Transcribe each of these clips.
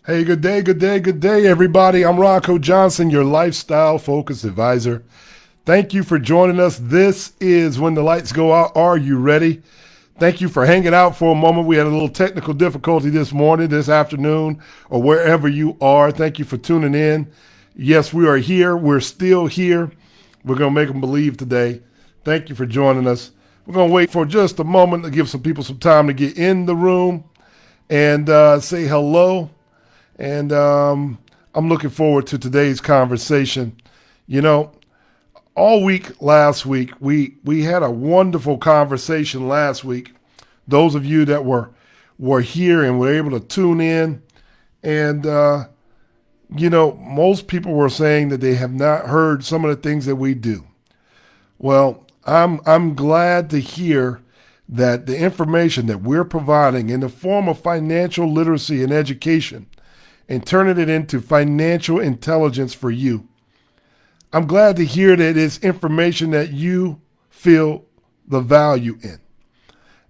Hey, good day, everybody. I'm Ronco Johnson, your lifestyle focused advisor. Thank you for joining us. This is When the Lights Go Out. Are you ready? Thank you for hanging out for a moment. We had a little technical difficulty this morning, this afternoon, or wherever you are. Thank you for tuning in. Yes, we are here. We're still here. We're going to make them believe today. Thank you for joining us. We're going to wait for just a moment to give some people some time to get in the room and say hello. And I'm looking forward to today's conversation. You know, all week last week, we had a wonderful conversation last week. Those of you that were here and were able to tune in, and most people were saying that they have not heard some of the things that we do. Well, I'm glad to hear that the information that we're providing in the form of financial literacy and education and turning it into financial intelligence for you. I'm glad to hear that it's information that you feel the value in.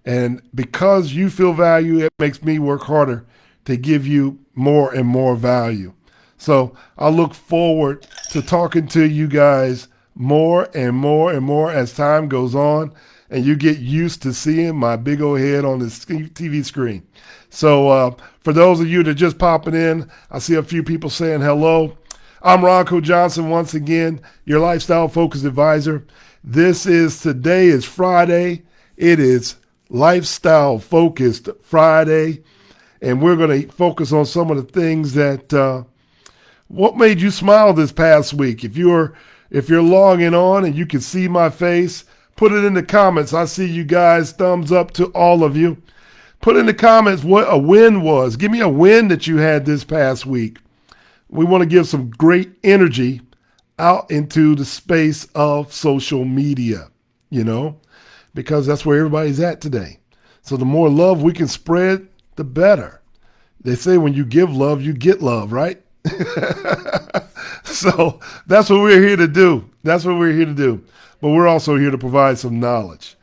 And because you feel value, it makes me work harder to give you more and more value. So I look forward to talking to you guys more and more and more as time goes on and you get used to seeing my big old head on the TV screen. So for those of you that are just popping in, I see a few people saying hello. I'm Ronco Johnson once again, your lifestyle focused advisor. Today is Friday. It is Lifestyle Focused Friday. And we're going to focus on some of the things that what made you smile this past week. If you're logging on and you can see my face, put it in the comments. I see you guys. Thumbs up to all of you. Put in the comments what a win was. Give me a win that you had this past week. We want to give some great energy out into the space of social media, because that's where everybody's at today. So the more love we can spread, the better. They say when you give love, you get love, right? So that's what we're here to do. That's what we're here to do. But we're also here to provide some knowledge.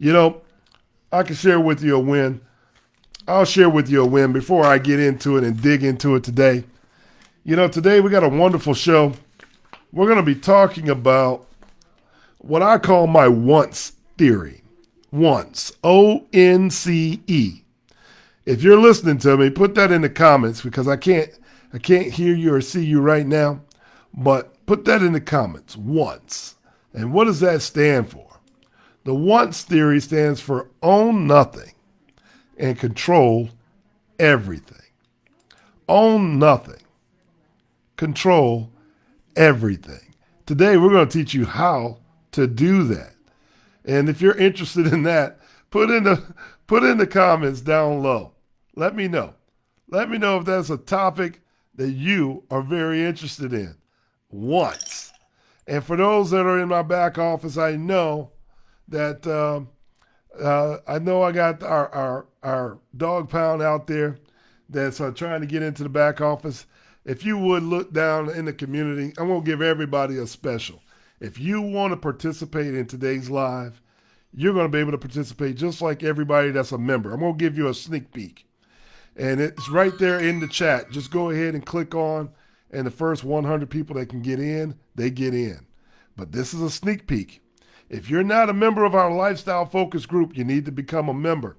I can share with you a win. I'll share with you a win before I get into it and dig into it today. Today we got a wonderful show. We're going to be talking about what I call my once theory. Once. O.N.C.E. If you're listening to me, put that in the comments because I can't hear you or see you right now. But put that in the comments. Once. And what does that stand for? The once theory stands for own nothing and control everything. Own nothing. Control everything. Today we're going to teach you how to do that. And if you're interested in that, put in the comments down low. Let me know. Let me know if that's a topic that you are very interested in. Once. And for those that are in my back office, I know that I got our dog pound out there that's trying to get into the back office. If you would look down in the community, I'm going to give everybody a special. If you want to participate in today's live, you're going to be able to participate just like everybody that's a member. I'm going to give you a sneak peek. And it's right there in the chat. Just go ahead and click on, and the first 100 people that can get in, they get in. But this is a sneak peek. If you're not a member of our Lifestyle Focus group, you need to become a member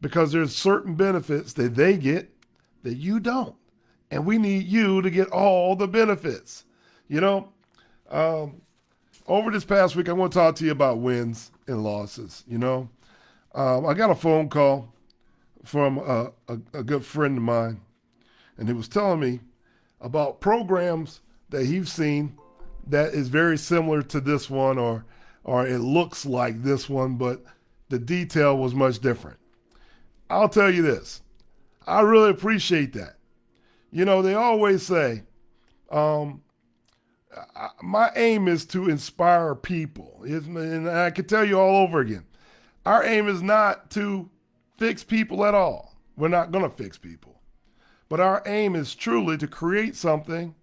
because there's certain benefits that they get that you don't. And we need you to get all the benefits. Over this past week, I want to talk to you about wins and losses. I got a phone call from a good friend of mine, and he was telling me about programs that he's seen that is very similar to this one, or it looks like this one, but the detail was much different. I'll tell you this. I really appreciate that. They always say, my aim is to inspire people. And I can tell you all over again, our aim is not to fix people at all. We're not going to fix people. But our aim is truly to create something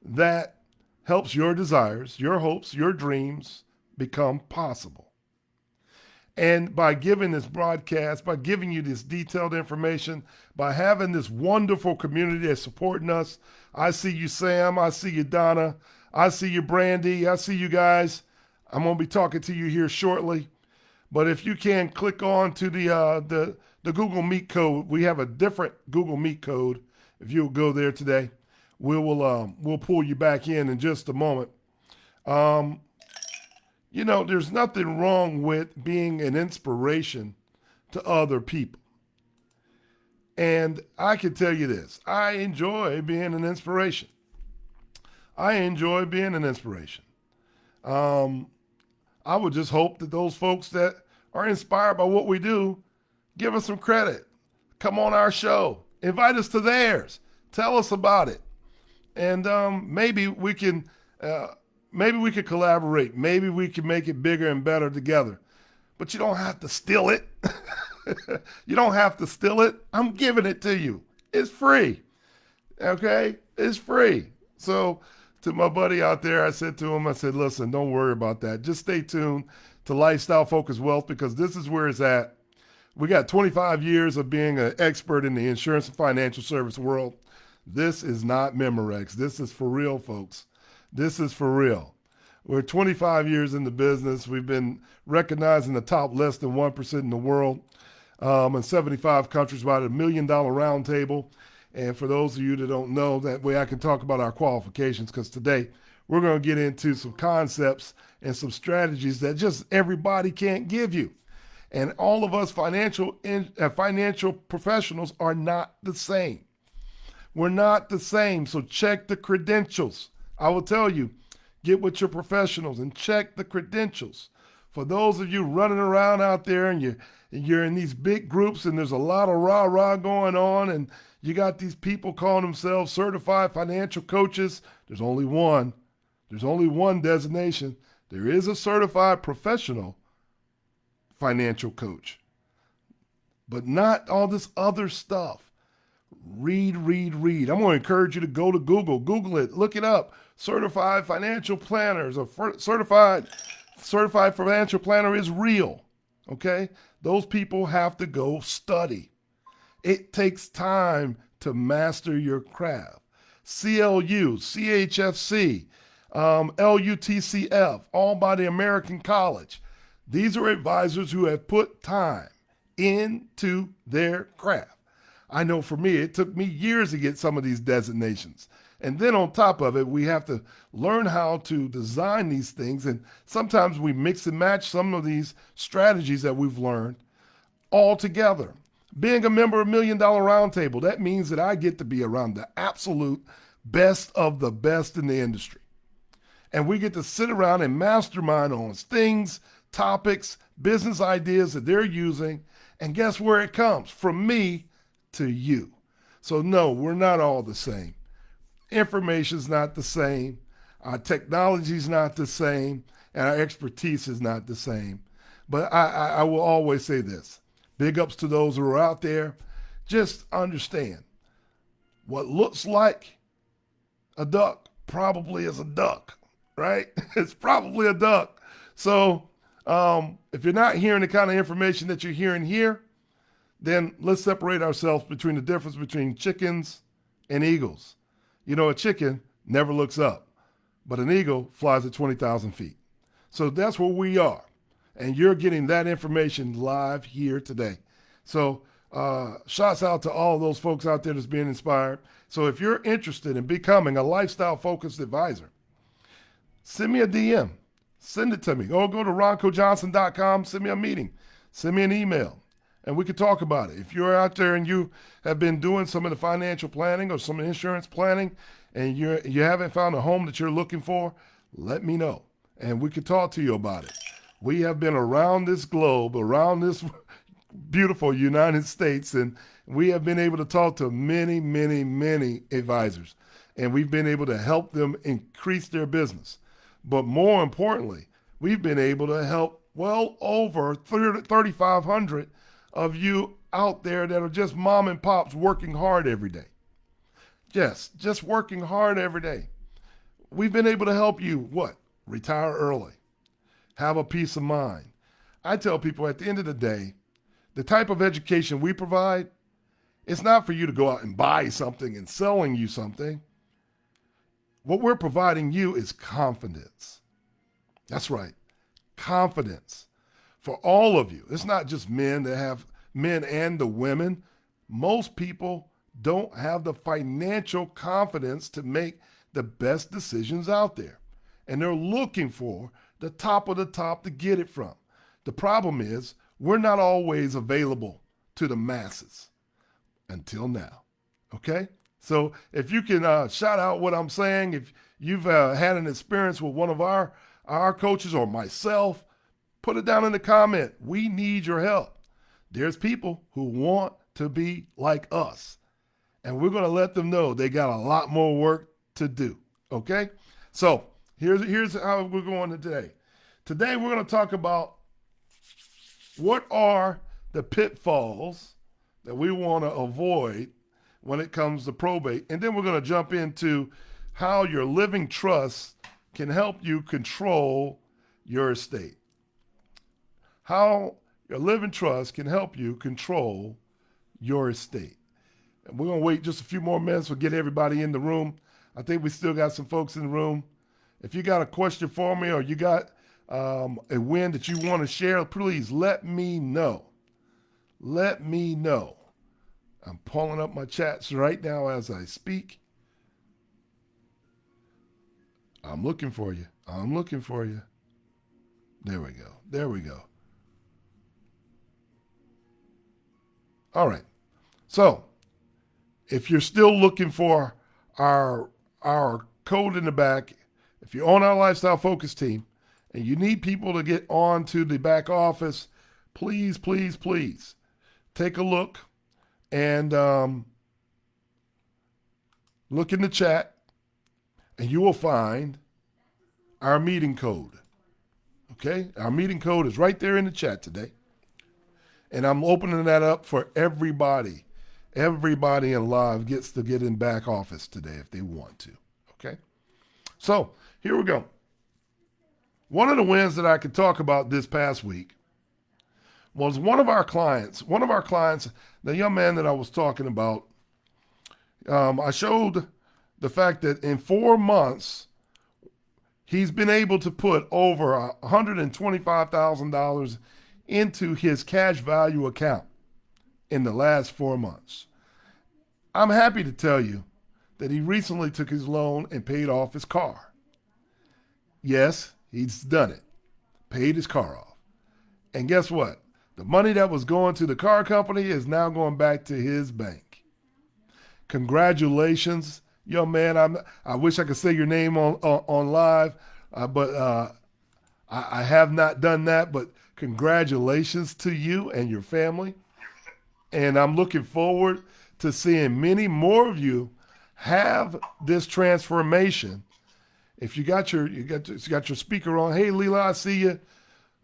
that helps your desires, your hopes, your dreams become possible. And by giving this broadcast, by giving you this detailed information, by having this wonderful community that's supporting us, I see you, Sam. I see you, Donna. I see you, Brandy. I see you guys. I'm going to be talking to you here shortly. But if you can click on to the Google Meet code, we have a different Google Meet code. If you'll go there today, we'll pull you back in just a moment. There's nothing wrong with being an inspiration to other people. And I can tell you this, I enjoy being an inspiration. I enjoy being an inspiration. I would just hope that those folks that are inspired by what we do give us some credit. Come on our show. Invite us to theirs. Tell us about it. And maybe we can collaborate. Maybe we can make it bigger and better together. But you don't have to steal it. You don't have to steal it. I'm giving it to you. It's free. Okay? It's free. So to my buddy out there, I said, listen, don't worry about that. Just stay tuned to Lifestyle Focused Wealth, because this is where it's at. We got 25 years of being an expert in the insurance and financial service world. This is not Memorex. This is for real, folks. This is for real. We're 25 years in the business. We've been recognized in the top less than 1% in the world, in 75 countries, about $1 million round table. And for those of you that don't know, that way I can talk about our qualifications, because today we're going to get into some concepts and some strategies that just everybody can't give you. And all of us financial professionals are not the same. We're not the same. So check the credentials. I will tell you, get with your professionals and check the credentials. For those of you running around out there and you're in these big groups and there's a lot of rah-rah going on, and you got these people calling themselves certified financial coaches. There's only one. There's only one designation. There is a certified professional financial coach, but not all this other stuff. Read. I'm going to encourage you to go to Google. Google it. Look it up. Certified financial planners or certified financial planner is real. Okay? Those people have to go study. It takes time to master your craft. CLU, CHFC, LUTCF, all by the American College. These are advisors who have put time into their craft. I know for me, it took me years to get some of these designations. And then on top of it, we have to learn how to design these things. And sometimes we mix and match some of these strategies that we've learned all together. Being a member of $1 Million Roundtable, that means that I get to be around the absolute best of the best in the industry. And we get to sit around and mastermind on things, topics, business ideas that they're using. And guess where it comes? From me to you. So no, we're not all the same. Information's not the same. Our technology's not the same. And our expertise is not the same. But I will always say this. Big ups to those who are out there. Just understand, what looks like a duck probably is a duck, right? It's probably a duck. So if you're not hearing the kind of information that you're hearing here, then let's separate ourselves between the difference between chickens and eagles. You know, a chicken never looks up, but an eagle flies at 20,000 feet. So that's where we are. And you're getting that information live here today. So shouts out to all those folks out there that's being inspired. So if you're interested in becoming a lifestyle-focused advisor, send me a DM. Send it to me. Or go to roncojohnson.com, send me a meeting. Send me an email, and we can talk about it. If you're out there and you have been doing some of the financial planning or some insurance planning, and you haven't found a home that you're looking for, let me know, and we can talk to you about it. We have been around this globe, around this beautiful United States, and we have been able to talk to many, many, many advisors, and we've been able to help them increase their business. But more importantly, we've been able to help well over 3,500 of you out there that are just mom and pops working hard every day. Yes, just working hard every day. We've been able to help you, retire early, have a peace of mind. I tell people at the end of the day, the type of education we provide, it's not for you to go out and buy something and selling you something. What we're providing you is confidence. That's right, confidence for all of you. It's not just men that have men and the women. Most people don't have the financial confidence to make the best decisions out there. And they're looking for the top of the top to get it from. The problem is we're not always available to the masses until now. Okay? So if you can shout out what I'm saying, if you've had an experience with one of our coaches or myself, put it down in the comment. We need your help. There's people who want to be like us, and we're going to let them know they got a lot more work to do. Okay? So here's how we're going today. Today we're going to talk about what are the pitfalls that we want to avoid when it comes to probate. And then we're going to jump into how your living trust can help you control your estate. How your living trust can help you control your estate. And we're going to wait just a few more minutes. We'll get everybody in the room. I think we still got some folks in the room. If you got a question for me or you got a win that you want to share, please let me know. Let me know. I'm pulling up my chats right now as I speak. I'm looking for you. I'm looking for you. There we go. There we go. All right. So, if you're still looking for our code in the back, if you're on our lifestyle focus team and you need people to get on to the back office, please, please, please take a look and look in the chat, and you will find our meeting code. Okay? Our meeting code is right there in the chat today. And I'm opening that up for everybody. Everybody in live gets to get in back office today if they want to. Okay? So, here we go. One of the wins that I could talk about this past week was one of our clients, the young man that I was talking about. I showed the fact that in 4 months, he's been able to put over $125,000 into his cash value account in the last 4 months. I'm happy to tell you that he recently took his loan and paid off his car. Yes, he's done it. Paid his car off. And guess what? The money that was going to the car company is now going back to his bank. Congratulations, young man. I wish I could say your name on live, but I have not done that. But congratulations to you and your family. And I'm looking forward to seeing many more of you have this transformation. If you got your speaker on, hey Leela, I see you.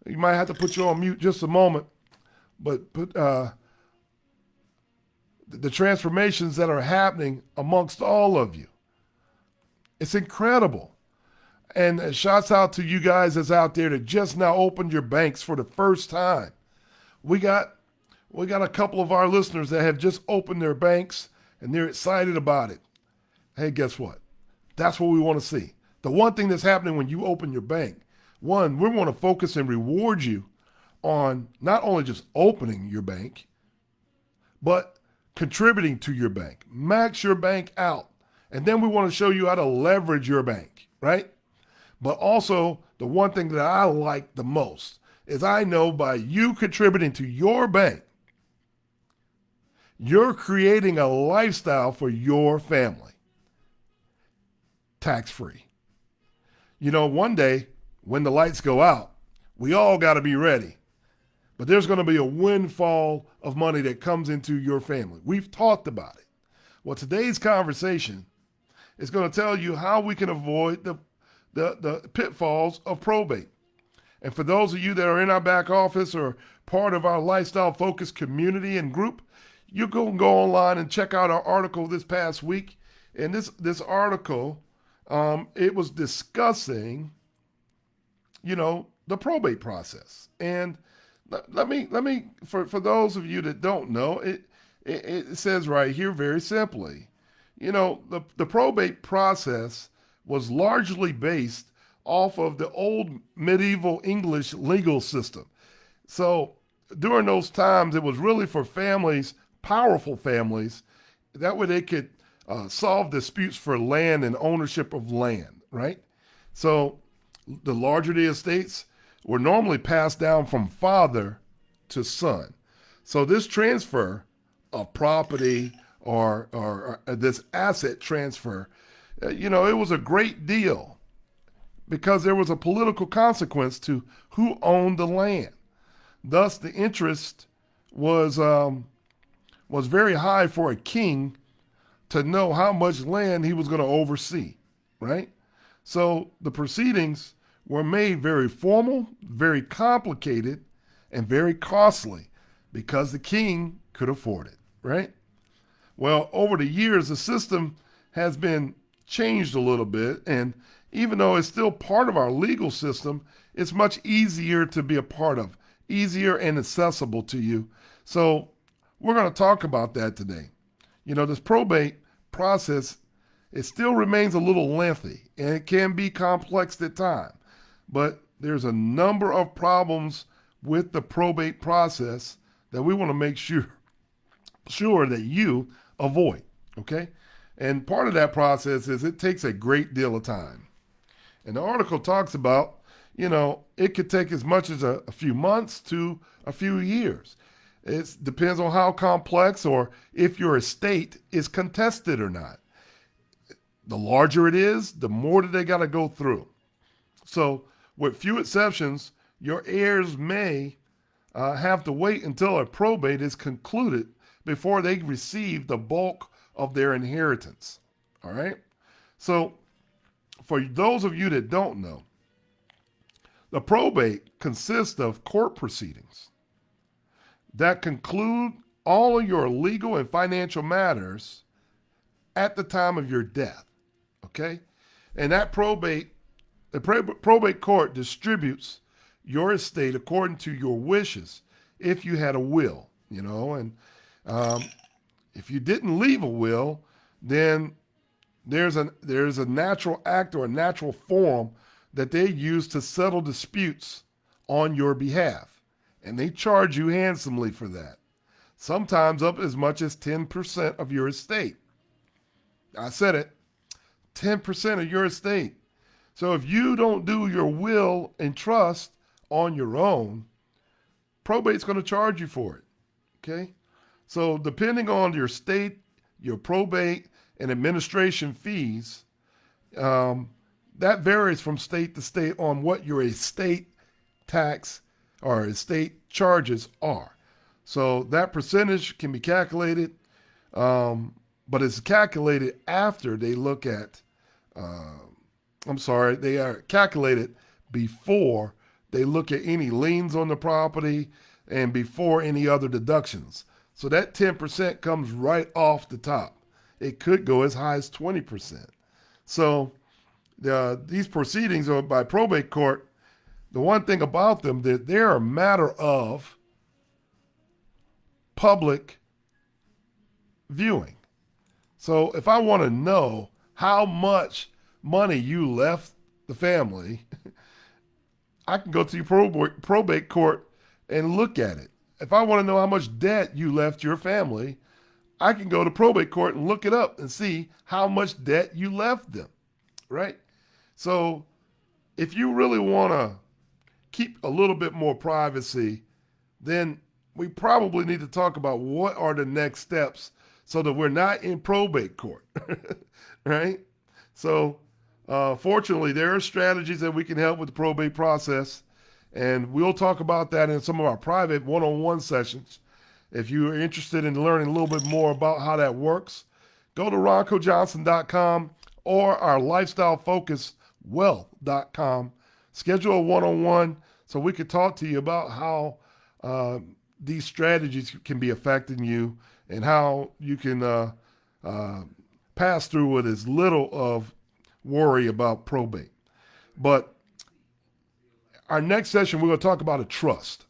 You might have to put you on mute just a moment. But put the transformations that are happening amongst all of you. It's incredible. And shouts out to you guys that's out there that just now opened your banks for the first time. We got a couple of our listeners that have just opened their banks and they're excited about it. Hey, guess what? That's what we want to see. The one thing that's happening when you open your bank, one, we want to focus and reward you on not only just opening your bank, but contributing to your bank. Max your bank out. And then we want to show you how to leverage your bank, right? But also, the one thing that I like the most is I know by you contributing to your bank, you're creating a lifestyle for your family. Tax-free. You know, one day when the lights go out, we all got to be ready. But there's going to be a windfall of money that comes into your family. We've talked about it. Well, today's conversation is going to tell you how we can avoid the pitfalls of probate. And for those of you that are in our back office or part of our lifestyle focus community and group, you can go online and check out our article this past week. And this article, it was discussing, the probate process. And Let me for those of you that don't know, it says right here very simply, the probate process was largely based off of the old medieval English legal system. So during those times, it was really for families, powerful families, that way they could solve disputes for land and ownership of land, right? So the larger the estates were normally passed down from father to son. So this transfer of property or this asset transfer, it was a great deal because there was a political consequence to who owned the land. Thus, the interest was very high for a king to know how much land he was going to oversee, right? So the proceedings were made very formal, very complicated, and very costly because the king could afford it, right? Well, over the years, the system has been changed a little bit, and even though it's still part of our legal system, it's much easier to be a part of, easier and accessible to you. So we're going to talk about that today. This probate process, it still remains a little lengthy and it can be complex at times, but there's a number of problems with the probate process that we want to make sure that you avoid, okay? And part of that process is it takes a great deal of time. And the article talks about, it could take as much as a few months to a few years. It depends on how complex or if your estate is contested or not. The larger it is, the more that they got to go through. So, with few exceptions, your heirs may have to wait until a probate is concluded before they receive the bulk of their inheritance. All right? So, for those of you that don't know, the probate consists of court proceedings that conclude all of your legal and financial matters at the time of your death. Okay? And that the probate court distributes your estate according to your wishes if you had a will, and if you didn't leave a will, then there's a natural act or a natural form that they use to settle disputes on your behalf. And they charge you handsomely for that. Sometimes up as much as 10% of your estate. I said it, 10% of your estate. So if you don't do your will and trust on your own, probate's going to charge you for it. Okay? So depending on your state, your probate, and administration fees, that varies from state to state on what your estate tax or estate charges are. So that percentage can be calculated, but it's calculated after they look at, they are calculated before they look at any liens on the property and before any other deductions. So that 10% comes right off the top. It could go as high as 20%. So these proceedings are by probate court. The one thing about them, that they're a matter of public viewing. So if I want to know how much money you left the family, I can go to your probate court and look at it. If I want to know how much debt you left your family, I can go to probate court and look it up and see how much debt you left them, right? So if you really want to keep a little bit more privacy, then we probably need to talk about what are the next steps so that we're not in probate court, right? So fortunately, there are strategies that we can help with the probate process, and we'll talk about that in some of our private one-on-one sessions. If you are interested in learning a little bit more about how that works, go to roncojohnson.com or our lifestylefocuswealth.com. Schedule a one-on-one so we could talk to you about how these strategies can be affecting you and how you can pass through with as little of worry about probate. But our next session, we're going to talk about a trust.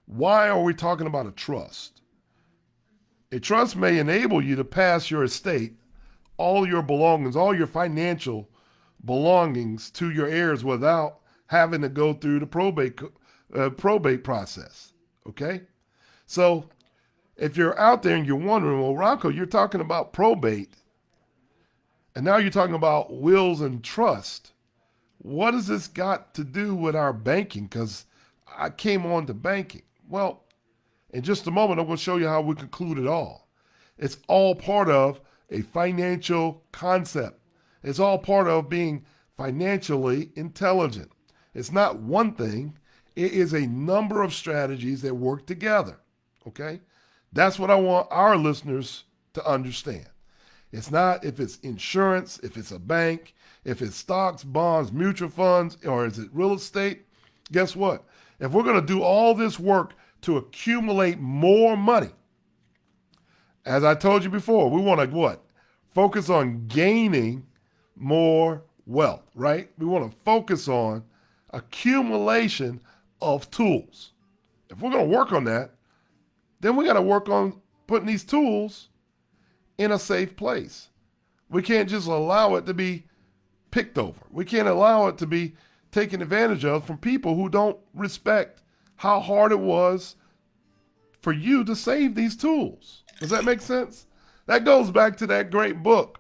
Why are we talking about a trust? A trust may enable you to pass your estate, all your belongings, all your financial belongings to your heirs without having to go through the probate process. Okay? So if you're out there and you're wondering, well, Ronco, you're talking about probate, and now you're talking about wills and trust. What has this got to do with our banking? Because I came on to banking. Well, in just a moment, I'm going to show you how we conclude it all. It's all part of a financial concept. It's all part of being financially intelligent. It's not one thing. It is a number of strategies that work together. Okay? That's what I want our listeners to understand. It's not if it's insurance, if it's a bank, if it's stocks, bonds, mutual funds, or is it real estate? Guess what? If we're going to do all this work to accumulate more money, as I told you before, we want to what? Focus on gaining more wealth, right? We want to focus on accumulation of tools. If we're going to work on that, then we got to work on putting these tools in a safe place. We can't just allow it to be picked over. We can't allow it to be taken advantage of from people who don't respect how hard it was for you to save these tools. Does that make sense? That goes back to that great book,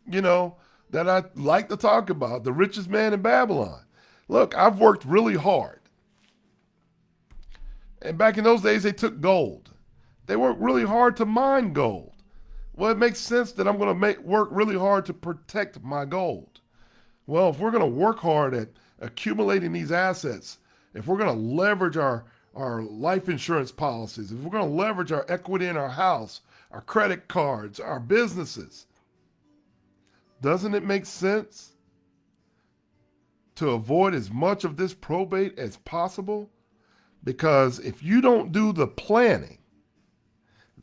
that I like to talk about, The Richest Man in Babylon. Look, I've worked really hard. And back in those days, they took gold. They worked really hard to mine gold. Well, it makes sense that I'm going to work really hard to protect my gold. Well, if we're going to work hard at accumulating these assets, if we're going to leverage our life insurance policies, if we're going to leverage our equity in our house, our credit cards, our businesses, doesn't it make sense to avoid as much of this probate as possible? Because if you don't do the planning,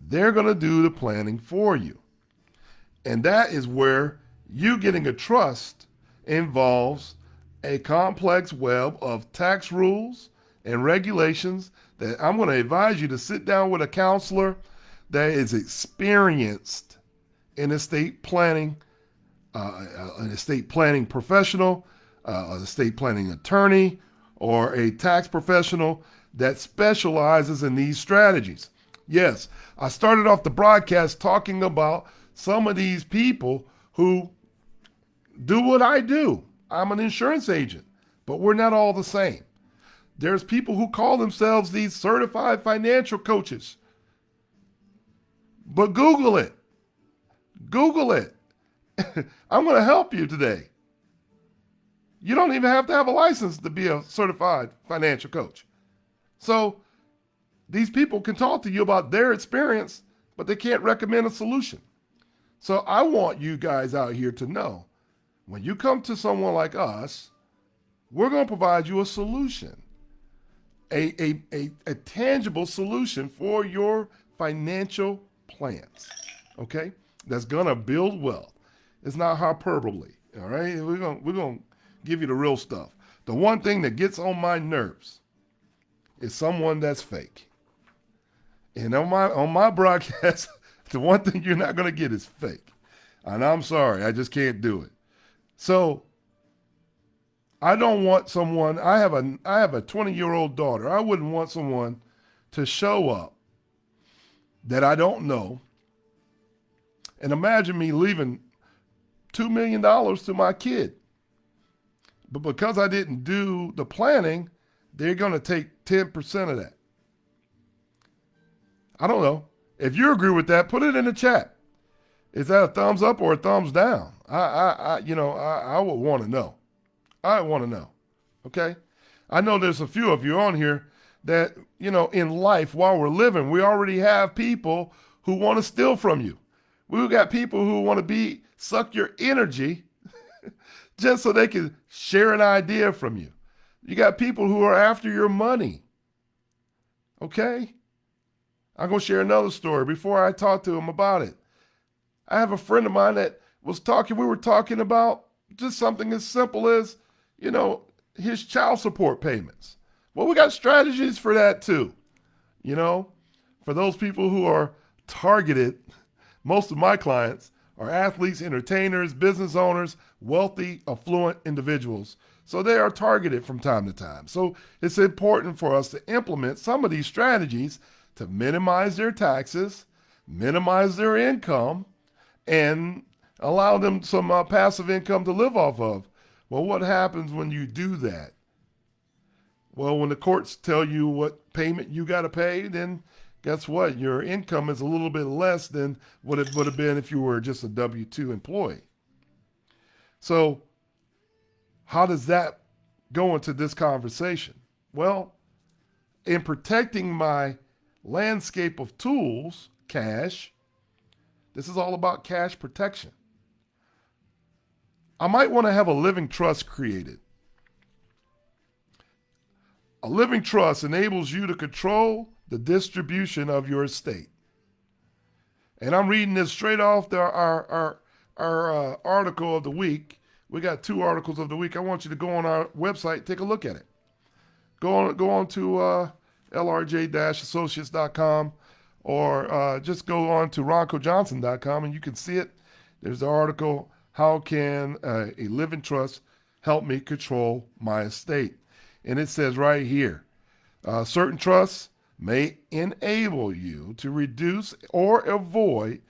they're going to do the planning for you. And that is where you getting a trust involves a complex web of tax rules and regulations that I'm going to advise you to sit down with a counselor that is experienced in estate planning, an estate planning professional, an estate planning attorney, or a tax professional that specializes in these strategies. Yes, I started off the broadcast talking about some of these people who do what I do. I'm an insurance agent, but we're not all the same. There's people who call themselves these certified financial coaches. But Google it. Google it. I'm going to help you today. You don't even have to have a license to be a certified financial coach. So these people can talk to you about their experience, but they can't recommend a solution. So I want you guys out here to know, when you come to someone like us, we're going to provide you a solution, a tangible solution for your financial plans, okay? That's going to build wealth. It's not hyperbole, all right? We're going to give you the real stuff. The one thing that gets on my nerves is someone that's fake. And on my broadcast, the one thing you're not going to get is fake. And I'm sorry, I just can't do it. So I don't want someone, I have a 20-year-old daughter. I wouldn't want someone to show up that I don't know. And imagine me leaving $2 million to my kid. But because I didn't do the planning, they're going to take 10% of that. I don't know. If you agree with that, put it in the chat. Is that a thumbs up or a thumbs down? I would want to know. I want to know. Okay? I know there's a few of you on here that, in life, while we're living, we already have people who want to steal from you. We've got people who want to suck your energy just so they can share an idea from you. You got people who are after your money. Okay? I'm going to share another story before I talk to him about it. I have a friend of mine that we were talking about just something as simple as, his child support payments. Well, we got strategies for that too. You know, for those people who are targeted, most of my clients are athletes, entertainers, business owners, wealthy, affluent individuals. So they are targeted from time to time. So it's important for us to implement some of these strategies to minimize their taxes, minimize their income, and allow them some passive income to live off of. Well, what happens when you do that? Well, when the courts tell you what payment you got to pay, then guess what? Your income is a little bit less than what it would have been if you were just a W 2 employee. So, how does that go into this conversation? Well, in protecting my landscape of tools, cash, this is all about cash protection. I might want to have a living trust created. A living trust enables you to control the distribution of your estate. And I'm reading this straight off our article of the week. We got 2 articles of the week. I want you to go on our website, take a look at it. Go on to lrj-associates.com or just go on to roncojohnson.com and you can see it. There's the article, How Can a Living Trust Help Me Control My Estate? And it says right here, certain trusts may enable you to reduce or avoid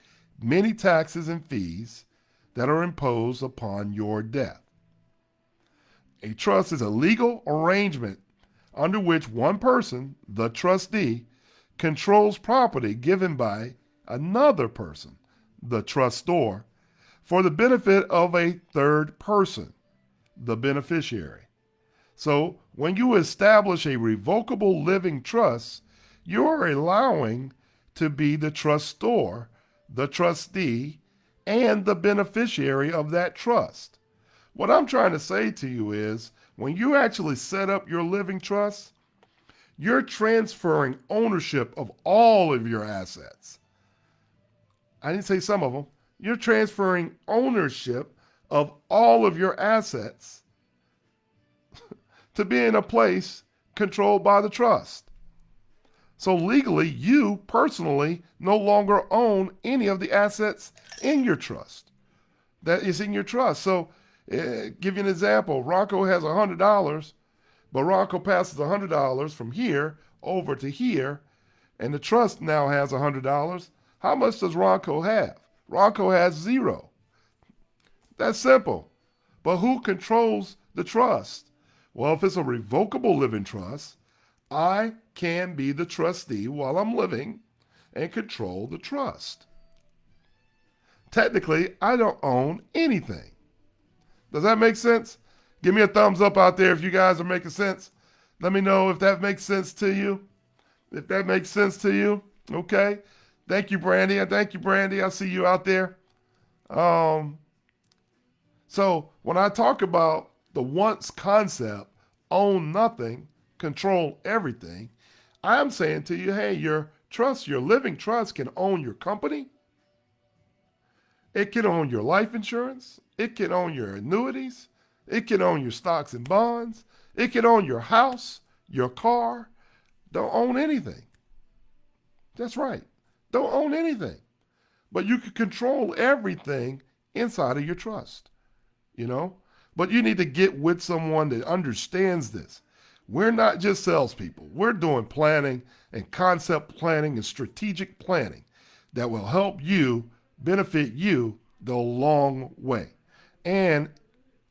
many taxes and fees that are imposed upon your death. A trust is a legal arrangement under which one person, the trustee, controls property given by another person, the trustor, for the benefit of a third person, the beneficiary. So when you establish a revocable living trust, you're allowing to be the trustor, the trustee, and the beneficiary of that trust. What I'm trying to say to you is, when you actually set up your living trust, you're transferring ownership of all of your assets. I didn't say some of them. You're transferring ownership of all of your assets to be in a place controlled by the trust. So legally, you personally no longer own any of the assets in your trust that is in your trust. So give you an example. Ronco has $100, but Ronco passes $100 from here over to here, and the trust now has $100. How much does Ronco have? Ronco has 0. That's simple. But who controls the trust? Well, if it's a revocable living trust, I can be the trustee while I'm living and control the trust. Technically, I don't own anything. Does that make sense? Give me a thumbs up out there if you guys are making sense. Let me know if that makes sense to you. If that makes sense to you, okay. Thank you, Brandy. I see you out there. So when I talk about the once concept, own nothing, control everything, I'm saying to you, hey, your trust, your living trust can own your company. It can own your life insurance. It can own your annuities. It can own your stocks and bonds. It can own your house, your car. Don't own anything. That's right. Don't own anything. But you can control everything inside of your trust, you know? But you need to get with someone that understands this. We're not just salespeople. We're doing planning and concept planning and strategic planning that will help you, benefit you the long way. And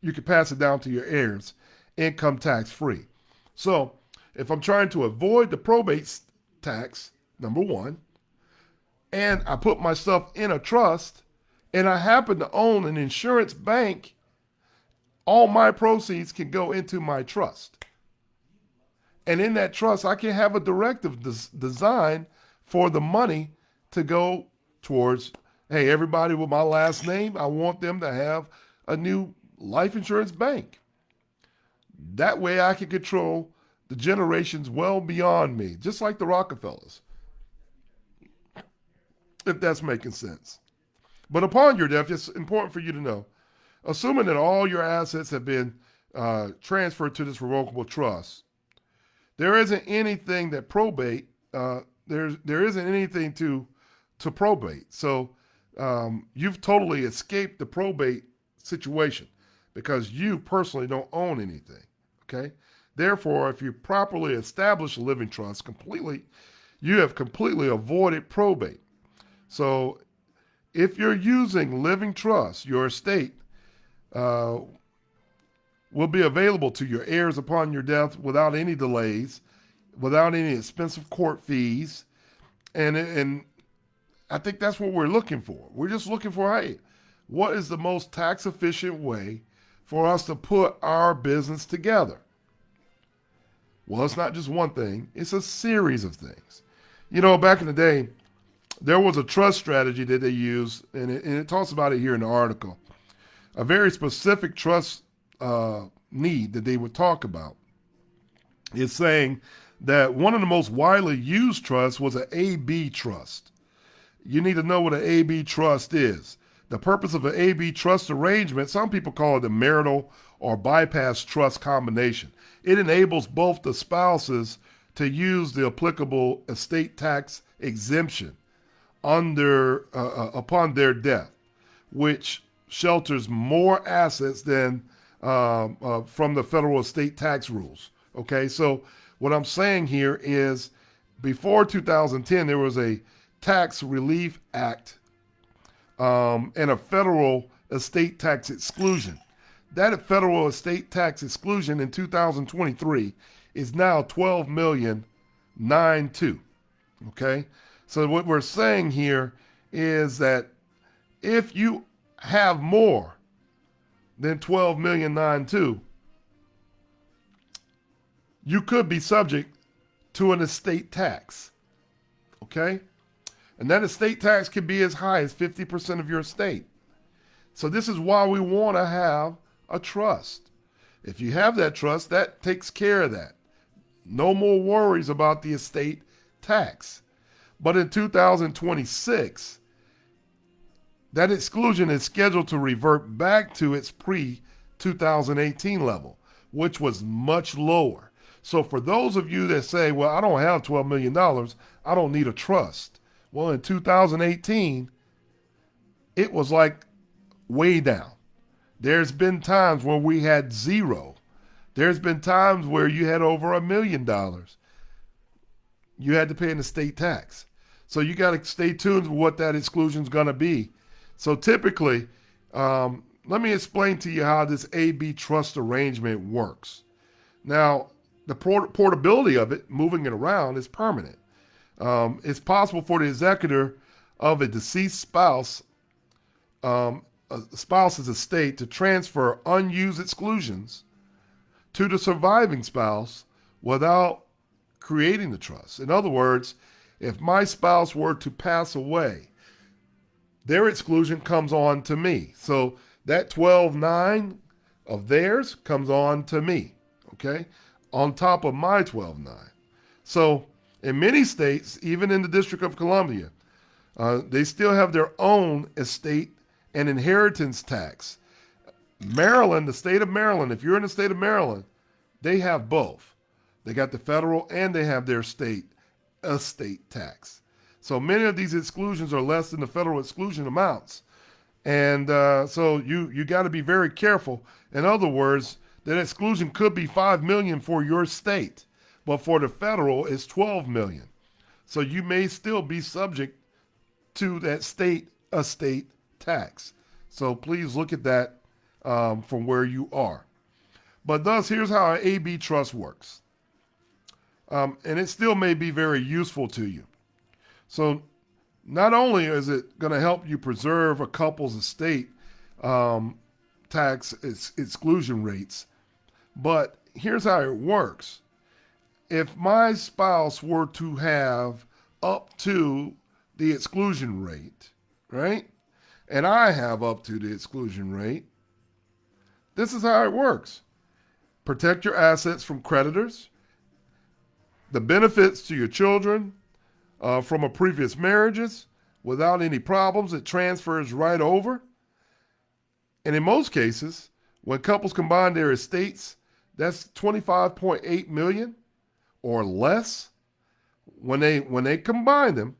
you can pass it down to your heirs, income tax free. So if I'm trying to avoid the probate tax, number one, and I put my stuff in a trust, and I happen to own an insurance bank, all my proceeds can go into my trust. And in that trust, I can have a directive design for the money to go towards, hey, everybody with my last name, I want them to have a new life insurance bank. That way I can control the generations well beyond me, just like the Rockefellers, if that's making sense. But upon your death, it's important for you to know, assuming that all your assets have been transferred to this revocable trust, there isn't anything that probate there isn't anything to probate. So you've totally escaped the probate situation because you personally don't own anything. Okay. Therefore, if you properly establish a living trust completely, you have completely avoided probate. So if you're using living trust, your estate uh, will be available to your heirs upon your death without any delays, without any expensive court fees, and I think that's what we're looking for. We're just looking for, hey, what is the most tax efficient way for us to put our business together? Well, it's not just one thing, it's a series of things. You know, back in the day, there was a trust strategy that they used, and it talks about it here in the article. A very specific trust need that they would talk about is saying that one of the most widely used trusts was an AB trust. You need to know what an AB trust is. The purpose of an AB trust arrangement, some people call it a marital or bypass trust combination. It enables both the spouses to use the applicable estate tax exemption upon their death, which shelters more assets than from the federal estate tax rules. Okay, so what I'm saying here is before 2010, there was a Tax Relief Act and a federal estate tax exclusion. That federal estate tax exclusion in 2023 is now 12,000,092. Okay, so what we're saying here is that if you have more than 12,000,092, you could be subject to an estate tax. Okay? And that estate tax can be as high as 50% of your estate. So this is why we want to have a trust. If you have that trust, that takes care of that. No more worries about the estate tax. But in 2026, that exclusion is scheduled to revert back to its pre-2018 level, which was much lower. So for those of you that say, well, I don't have $12 million, I don't need a trust. Well, in 2018, it was like way down. There's been times where we had zero. There's been times where you had over $1 million. You had to pay an estate tax. So you got to stay tuned with what that exclusion is going to be. So typically, let me explain to you how this AB trust arrangement works. Now, the portability of it, moving it around, is permanent. It's possible for the executor of a deceased spouse's estate to transfer unused exclusions to the surviving spouse without creating the trust. In other words, if my spouse were to pass away, their exclusion comes on to me. So that 12.9 of theirs comes on to me, okay, on top of my 12.9. So in many states, even in the District of Columbia, they still have their own estate and inheritance tax. Maryland, the state of Maryland, if you're in the state of Maryland, they have both. They got the federal and they have their state estate tax. So many of these exclusions are less than the federal exclusion amounts. And so you got to be very careful. In other words, that exclusion could be $5 million for your state, but for the federal, it's $12 million. So you may still be subject to that state estate tax. So please look at that from where you are. But thus, here's how an AB trust works. And it still may be very useful to you. So not only is it going to help you preserve a couple's estate tax exclusion rates, but here's how it works. If my spouse were to have up to the exclusion rate, right? And I have up to the exclusion rate, this is how it works. Protect your assets from creditors, the benefits to your children from a previous marriages without any problems. It transfers right over. And in most cases, when couples combine their estates, that's $25.8 million or less. when they combine them,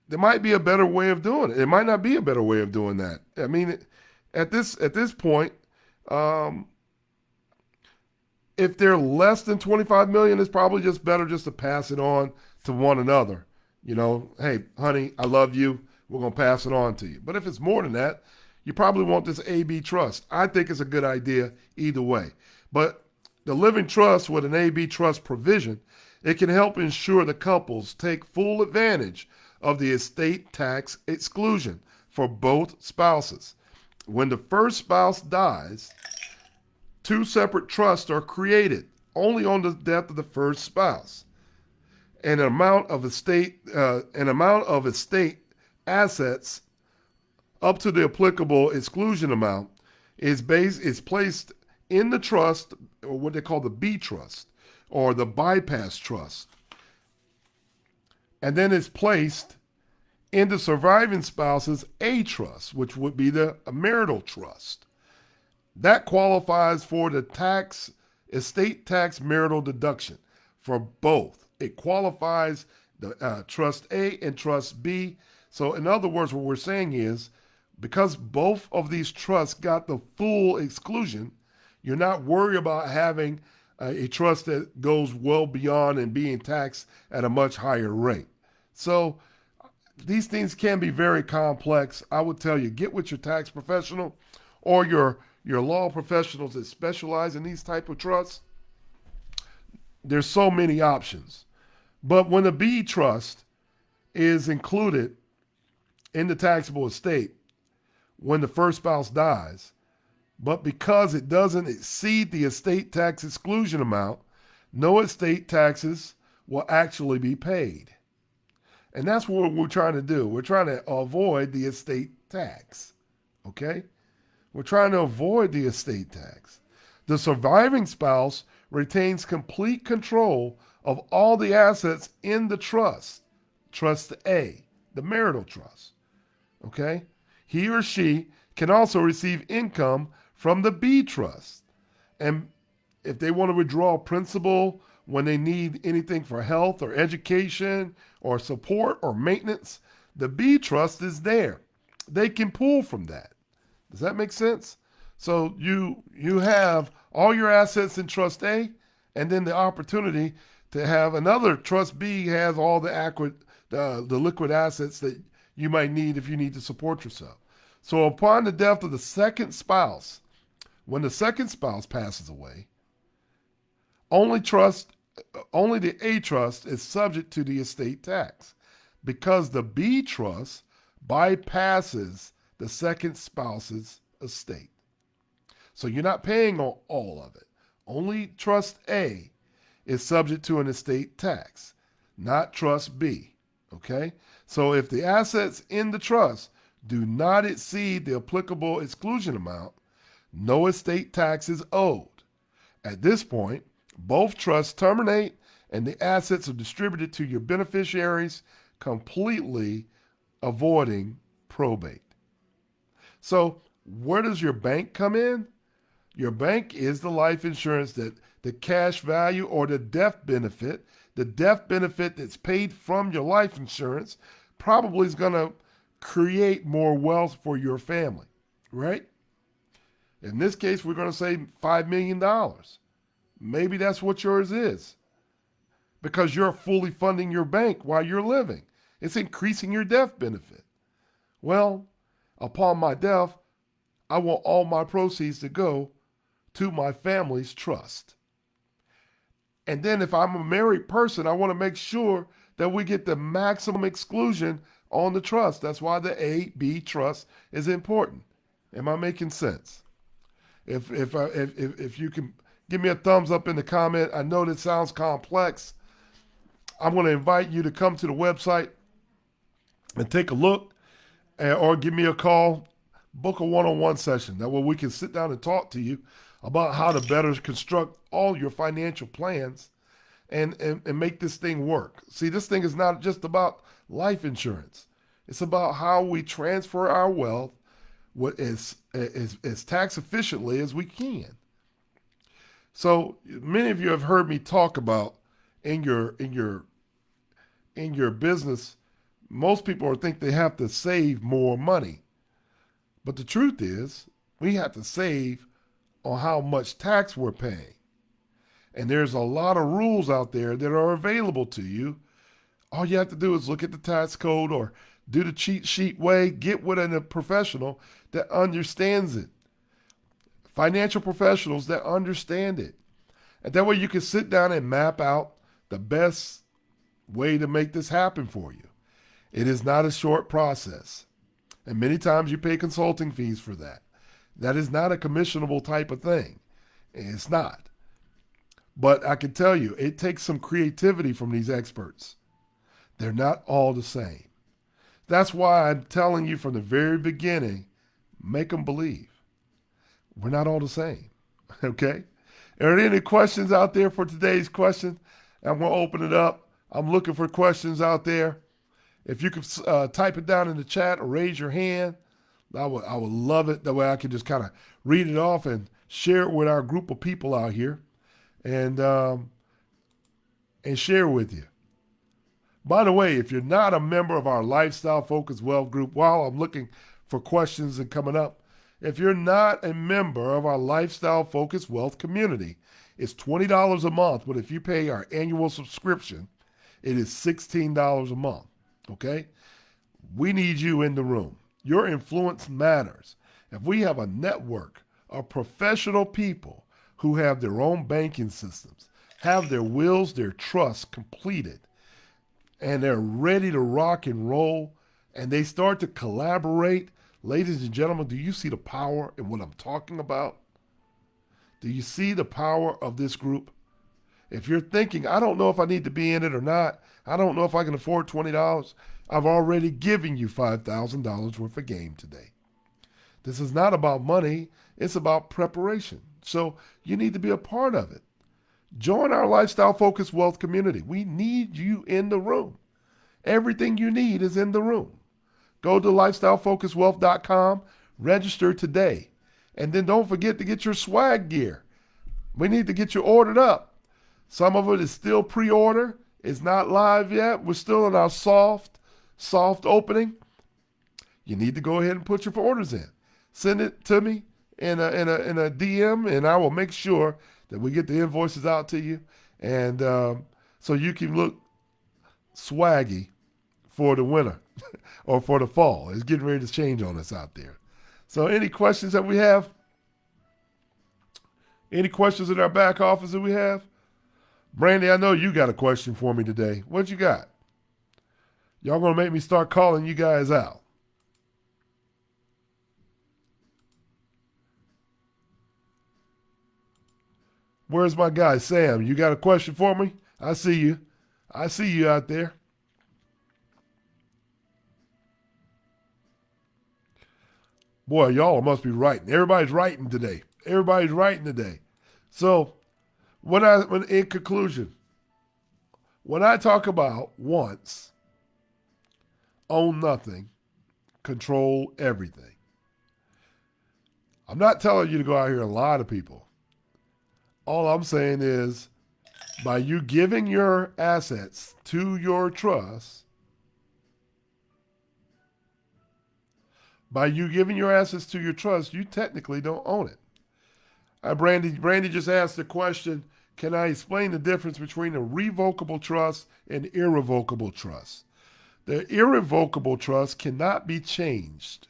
there might be a better way of doing it. It might not be a better way of doing that. I mean, at this point, um, if they're less than 25 million, it's probably just better just to pass it on to one another. Hey, honey, I love you. We're going to pass it on to you. But if it's more than that, you probably want this AB trust. I think it's a good idea either way. But the living trust with an AB trust provision, it can help ensure the couples take full advantage of the estate tax exclusion for both spouses. When the first spouse dies, two separate trusts are created only on the death of the first spouse. An amount of estate assets up to the applicable exclusion amount is placed in the trust, or what they call the B trust, or the bypass trust, and then it's placed in the surviving spouse's A trust, which would be the marital trust. That qualifies for the estate tax marital deduction for both. It qualifies the Trust A and Trust B. So in other words, what we're saying is, because both of these trusts got the full exclusion, you're not worried about having a trust that goes well beyond and being taxed at a much higher rate. So these things can be very complex. I would tell you, get with your tax professional or your law professionals that specialize in these type of trusts. There's so many options. But when a B trust is included in the taxable estate when the first spouse dies, but because it doesn't exceed the estate tax exclusion amount, no estate taxes will actually be paid. And that's what we're trying to do. We're trying to avoid the estate tax. Okay? We're trying to avoid the estate tax. The surviving spouse retains complete control of all the assets in the trust, Trust A, the marital trust. Okay? He or she can also receive income from the B trust. And if they want to withdraw principal when they need anything for health or education or support or maintenance, the B trust is there. They can pull from that. Does that make sense? So you have all your assets in Trust A, and then the opportunity to have another Trust B has all the liquid assets that you might need if you need to support yourself. So upon the death of the second spouse, when the second spouse passes away, only the A trust is subject to the estate tax because the B trust bypasses the second spouse's estate. So you're not paying on all of it. Only Trust A is subject to an estate tax, not Trust B. Okay? So if the assets in the trust do not exceed the applicable exclusion amount, no estate tax is owed. At this point, both trusts terminate and the assets are distributed to your beneficiaries, completely avoiding probate. So where does your bank come in? Your bank is the life insurance that the cash value or the death benefit that's paid from your life insurance probably is going to create more wealth for your family, right? In this case, we're going to say $5 million. Maybe that's what yours is because you're fully funding your bank while you're living. It's increasing your death benefit. Well, upon my death, I want all my proceeds to go to my family's trust. And then if I'm a married person, I want to make sure that we get the maximum exclusion on the trust. That's why the A-B trust is important. Am I making sense? If you can give me a thumbs up in the comment. I know that sounds complex. I'm going to invite you to come to the website and take a look or give me a call, book a one-on-one session. That way we can sit down and talk to you about how to better construct all your financial plans and make this thing work. See, this thing is not just about life insurance. It's about how we transfer our wealth as tax efficiently as we can. So many of you have heard me talk about in your in your business, most people think they have to save more money. But the truth is, we have to save on how much tax we're paying. And there's a lot of rules out there that are available to you. All you have to do is look at the tax code or do the cheat sheet way, get with a professional that understands it. Financial professionals that understand it. And that way you can sit down and map out the best way to make this happen for you. It is not a short process. And many times you pay consulting fees for that. That is not a commissionable type of thing. It's not. But I can tell you, it takes some creativity from these experts. They're not all the same. That's why I'm telling you from the very beginning, make them believe. We're not all the same. Okay? Are there any questions out there for today's question? I'm going to open it up. I'm looking for questions out there. If you could type it down in the chat or raise your hand, I would love it. That way I can just kind of read it off and share it with our group of people out here and share with you. By the way, if you're not a member of our Lifestyle Focused Wealth group, while I'm looking for questions and coming up, if you're not a member of our Lifestyle Focused Wealth community, it's $20 a month, but if you pay our annual subscription, it is $16 a month, okay? We need you in the room. Your influence matters. If we have a network of professional people who have their own banking systems, have their wills, their trusts completed, and they're ready to rock and roll, and they start to collaborate, ladies and gentlemen, do you see the power in what I'm talking about? Do you see the power of this group? If you're thinking, I don't know if I need to be in it or not, I don't know if I can afford $20, I've already given you $5,000 worth of game today. This is not about money, it's about preparation. So you need to be a part of it. Join our Lifestyle Focused Wealth community. We need you in the room. Everything you need is in the room. Go to lifestylefocusedwealth.com, register today. And then don't forget to get your swag gear. We need to get you ordered up. Some of it is still pre-order. It's not live yet. We're still in our soft opening. You need to go ahead and put your orders in. Send it to me in a DM, and I will make sure that we get the invoices out to you, and so you can look swaggy for the winter or for the fall. It's getting ready to change on us out there. So any questions that we have? Any questions in our back office that we have? Brandy, I know you got a question for me today. What you got? Y'all going to make me start calling you guys out. Where's my guy, Sam? You got a question for me? I see you. I see you out there. Boy, y'all must be writing. Everybody's writing today. Everybody's writing today. So, in conclusion, when I talk about once, own nothing, control everything, I'm not telling you to go out here and lie to people. All I'm saying is, by you giving your assets to your trust, you technically don't own it. Brandy just asked the question, can I explain the difference between a revocable trust and irrevocable trust? The irrevocable trust cannot be changed,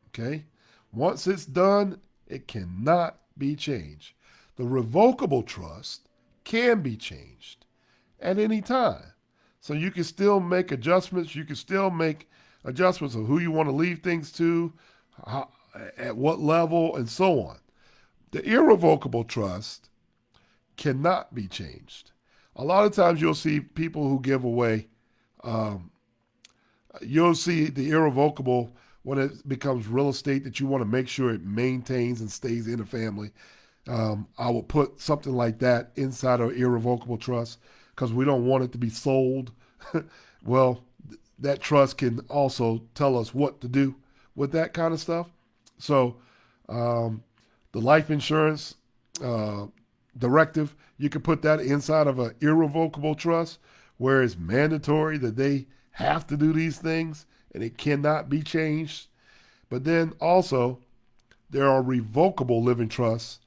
okay? Once it's done, it cannot be changed. The revocable trust can be changed at any time. So you can still make adjustments. You can still make adjustments of who you want to leave things to, at what level, and so on. The irrevocable trust cannot be changed. A lot of times you'll see people who give away, you'll see the irrevocable when it becomes real estate that you want to make sure it maintains and stays in the family. I will put something like that inside our irrevocable trust because we don't want it to be sold. Well, that trust can also tell us what to do with that kind of stuff. So the life insurance directive, you can put that inside of an irrevocable trust where it's mandatory that they have to do these things and it cannot be changed. But then also, there are revocable living trusts.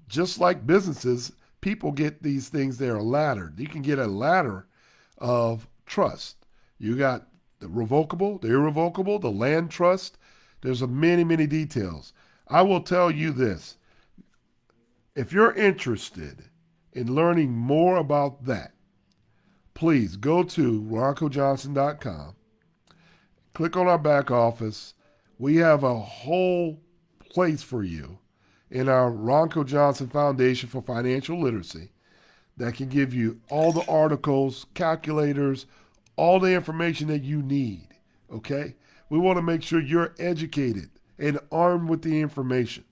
Just like businesses, people get these things that are laddered. You can get a ladder of trust. You got the revocable, the irrevocable, the land trust. There's many, many details. I will tell you this. If you're interested in learning more about that, please go to roncojohnson.com, click on our back office. We have a whole place for you in our Ronco Johnson Foundation for Financial Literacy that can give you all the articles, calculators, all the information that you need, okay? We want to make sure you're educated and armed with the information.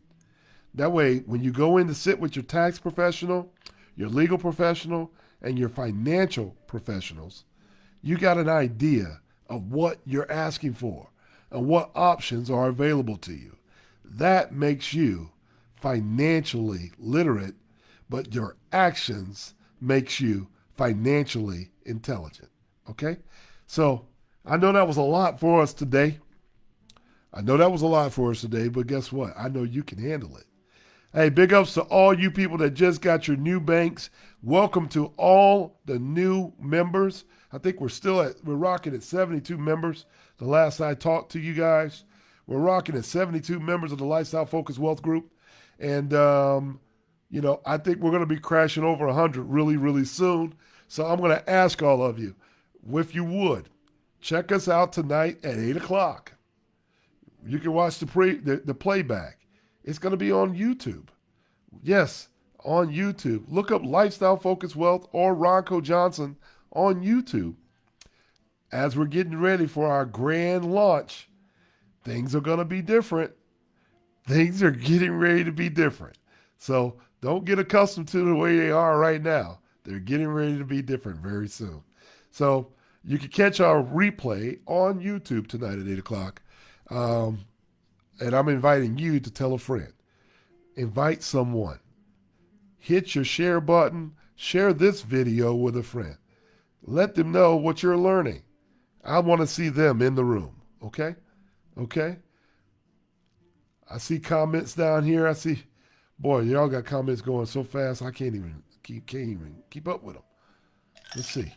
That way, when you go in to sit with your tax professional, your legal professional, and your financial professionals, you got an idea of what you're asking for and what options are available to you. That makes you financially literate, but your actions makes you financially intelligent. Okay? So I know that was a lot for us today. But guess what? I know you can handle it. Hey, big ups to all you people that just got your new banks. Welcome to all the new members. I think we're rocking at 72 members. The last I talked to you guys, we're rocking at 72 members of the Lifestyle Focused Wealth Group. And, I think we're going to be crashing over 100 really, really soon. So I'm going to ask all of you, if you would, check us out tonight at 8 o'clock. You can watch the playback. It's going to be on YouTube. Yes, on YouTube. Look up Lifestyle Focused Wealth or Ronco Johnson on YouTube. As we're getting ready for our grand launch, things are going to be different. Things are getting ready to be different. So don't get accustomed to the way they are right now. They're getting ready to be different very soon. So you can catch our replay on YouTube tonight at 8 o'clock. And I'm inviting you to tell a friend. Invite someone. Hit your share button. Share this video with a friend. Let them know what you're learning. I want to see them in the room. Okay? Okay? I see comments down here. Boy, y'all got comments going so fast I can't even keep up with them. Let's see.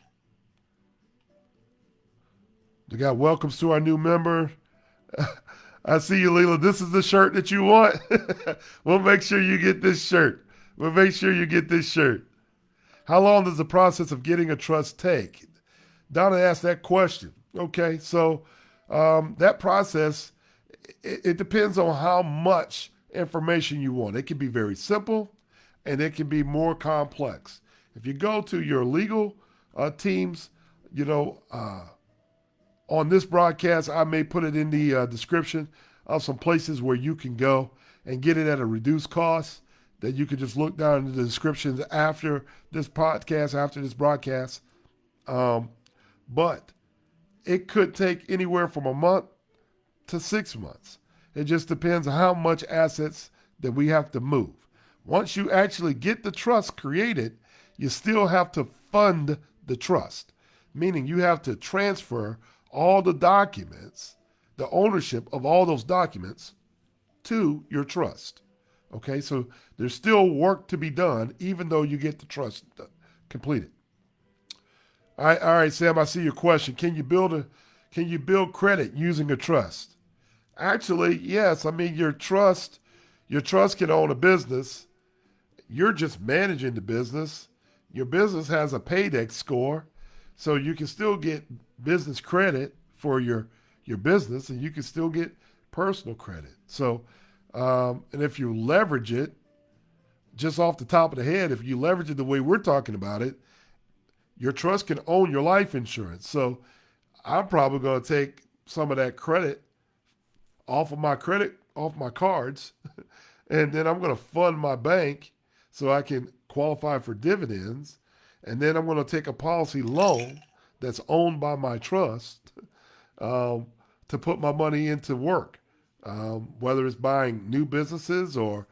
They got welcomes to our new member. I see you, Leela. This is the shirt that you want. We'll make sure you get this shirt. How long does the process of getting a trust take? Donna asked that question. Okay, so that process, it depends on how much information you want. It can be very simple, and it can be more complex. If you go to your legal teams, on this broadcast, I may put it in the description of some places where you can go and get it at a reduced cost that you can just look down in the descriptions after this podcast, after this broadcast. But it could take anywhere from a month to 6 months. It just depends on how much assets that we have to move. Once you actually get the trust created, you still have to fund the trust, meaning you have to transfer all the documents, the ownership of all those documents to your trust. Okay, so there's still work to be done even though you get the trust completed. All right, Sam, I see your question. Can you build credit using a trust? Actually, yes. I mean, your trust can own a business. You're just managing the business. Your business has a paydex score, so you can still get business credit for your business, and you can still get personal credit. So, and if you leverage it, just off the top of the head, if you leverage it the way we're talking about it, your trust can own your life insurance. So I'm probably going to take some of that credit off my cards, and then I'm going to fund my bank so I can qualify for dividends. And then I'm going to take a policy loan that's owned by my trust to put my money into work, whether it's buying new businesses or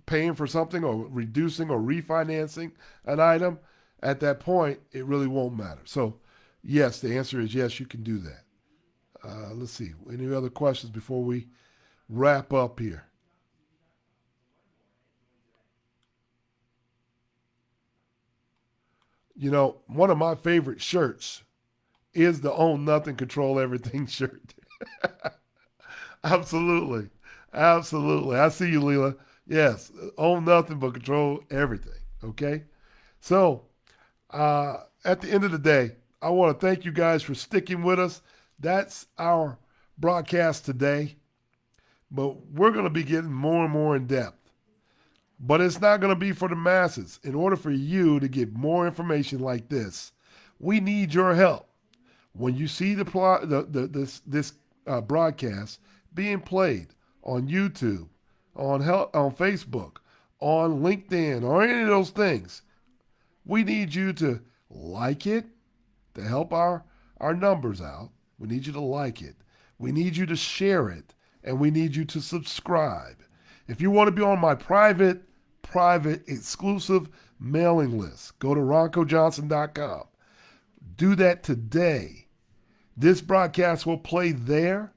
paying for something or reducing or refinancing an item. at that point, it really won't matter. So, yes, the answer is yes, you can do that. Let's see. Any other questions before we wrap up here? One of my favorite shirts is the Own Nothing, Control Everything shirt. Absolutely. Absolutely. I see you, Leela. Yes, own nothing but control everything. Okay? So, at the end of the day, I want to thank you guys for sticking with us. That's our broadcast today, but we're going to be getting more and more in depth. But it's not going to be for the masses. In order for you to get more information like this, we need your help. When you see this broadcast being played on YouTube, on Facebook, on LinkedIn, or any of those things, we need you to like it to help our numbers out. We need you to like it. We need you to share it, and we need you to subscribe. If you want to be on my private, exclusive mailing list, go to roncojohnson.com. Do that today. This broadcast will play there,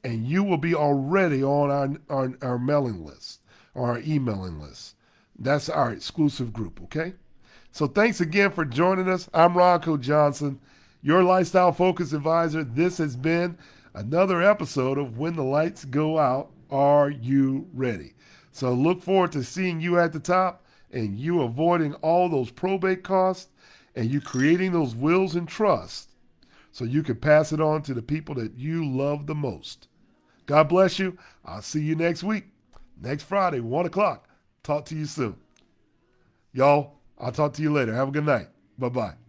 and you will be already on our mailing list or our emailing list. That's our exclusive group, okay? So thanks again for joining us. I'm Ronco Johnson, your lifestyle focus advisor. This has been another episode of When the Lights Go Out, Are You Ready? So look forward to seeing you at the top and you avoiding all those probate costs and you creating those wills and trusts so you can pass it on to the people that you love the most. God bless you. I'll see you next week, next Friday, 1 o'clock. Talk to you soon. Y'all, I'll talk to you later. Have a good night. Bye-bye.